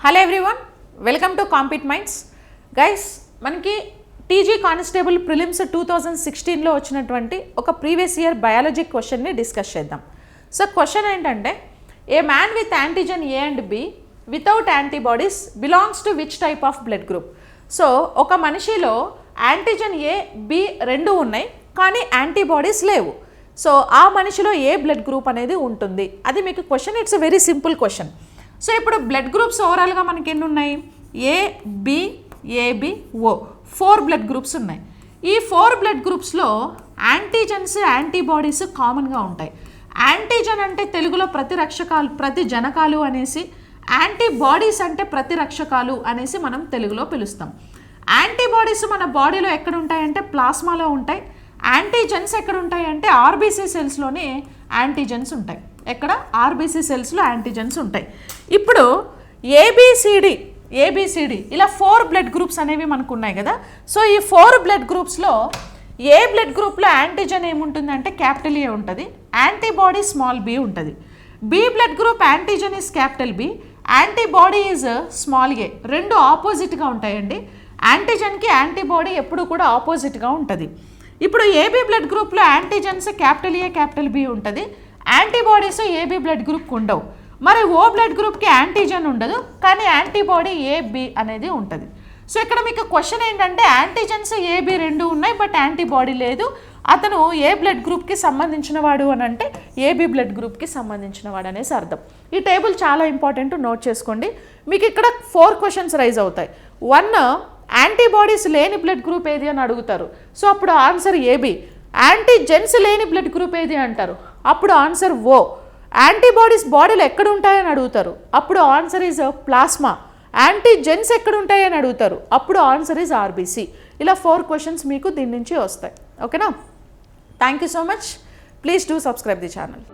Hello everyone, welcome to compete minds. Guys, మనకి TG constable prelims 2016లో వచ్చినటువంటి ఒక previous year biology క్వశ్చన్ని discuss చేద్దాం. సో క్వశ్చన్ ఏంటంటే, ఏ man with antigen A and be without antibodies belongs to which type of blood group. So ఒక మనిషిలో antigen A B రెండు ఉన్నాయి, కానీ యాంటీబాడీస్ లేవు. సో ఆ మనిషిలో ఏ బ్లడ్ గ్రూప్ అనేది ఉంటుంది, అది మీకు question. It's a very simple question. So ఇప్పుడు బ్లడ్ గ్రూప్స్ ఓవరాల్గా మనకి ఎన్ని ఉన్నాయి? ఏబి, ఏబి, ఓ 4 బ్లడ్ గ్రూప్స్ ఉన్నాయి. ఈ 4 బ్లడ్ గ్రూప్స్లో యాంటీజన్స్, యాంటీబాడీస్ కామన్గా ఉంటాయి. యాంటీజన్ అంటే తెలుగులో ప్రతి జనకాలు అనేసి, యాంటీబాడీస్ అంటే ప్రతిరక్షకాలు అనేసి మనం తెలుగులో పిలుస్తాం. యాంటీబాడీస్ మన బాడీలో ఎక్కడ ఉంటాయంటే ప్లాస్మాలో ఉంటాయి. యాంటీజన్స్ ఎక్కడ ఉంటాయి అంటే ఆర్బీసీ సెల్స్లోనే యాంటీజన్స్ ఉంటాయి. ఎక్కడ? ఆర్బీసీ సెల్స్లో యాంటీజన్స్ ఉంటాయి. ఇప్పుడు ఏబిసిడి ఇలా 4 బ్లడ్ గ్రూప్స్ అనేవి మనకు ఉన్నాయి కదా. సో ఈ 4 బ్లడ్ గ్రూప్స్లో ఏ బ్లడ్ గ్రూప్లో యాంటీజన్ ఏముంటుంది అంటే క్యాపిటల్ ఏ ఉంటుంది, యాంటీబాడీ స్మాల్ బి ఉంటుంది. B blood group antigen is capital B, antibody is small A. రెండు ఆపోజిట్గా ఉంటాయండి. యాంటీజన్కి యాంటీబాడీ ఎప్పుడు కూడా ఆపోజిట్గా ఉంటుంది. ఇప్పుడు ఏబీ బ్లడ్ గ్రూప్లో యాంటీజన్స్ క్యాపిటల్ ఏ, క్యాపిటల్ బి ఉంటుంది. యాంటీబాడీస్ ఏబీ బ్లడ్ గ్రూప్కి ఉండవు. మరి ఓ బ్లడ్ గ్రూప్కి యాంటీజన్ ఉండదు, కానీ యాంటీబాడీ ఏబి అనేది ఉంటుంది. సో ఇక్కడ మీకు క్వశ్చన్ ఏంటంటే, యాంటీజన్స్ ఏబి రెండు ఉన్నాయి, బట్ యాంటీబాడీ లేదు. అతను ఏ బ్లడ్ గ్రూప్కి సంబంధించిన వాడు అని అంటే ఏబీ బ్లడ్ గ్రూప్కి సంబంధించిన వాడు అనేసి అర్థం. ఈ టేబుల్ చాలా ఇంపార్టెంట్, నోట్ చేసుకోండి. మీకు ఇక్కడ 4 క్వశ్చన్స్ రైజ్ అవుతాయి. 1, యాంటీబాడీస్ లేని బ్లడ్ గ్రూప్ ఏది అని అడుగుతారు. సో అప్పుడు ఆన్సర్ ఏబి. యాంటీజెన్స్ లేని బ్లడ్ గ్రూప్ ఏది అంటారు, అప్పుడు ఆన్సర్ ఓ. యాంటీబాడీస్ బాడీలో ఎక్కడ ఉంటాయని అడుగుతారు, అప్పుడు ఆన్సర్ ఈజ్ ప్లాస్మా. యాంటీజెన్స్ ఎక్కడ ఉంటాయని అడుగుతారు, అప్పుడు ఆన్సర్ ఈజ్ ఆర్బీసీ. ఇలా 4 క్వశ్చన్స్ మీకు దీని నుంచి వస్తాయి. ఓకేనా? Thank you so much. Please do subscribe the channel.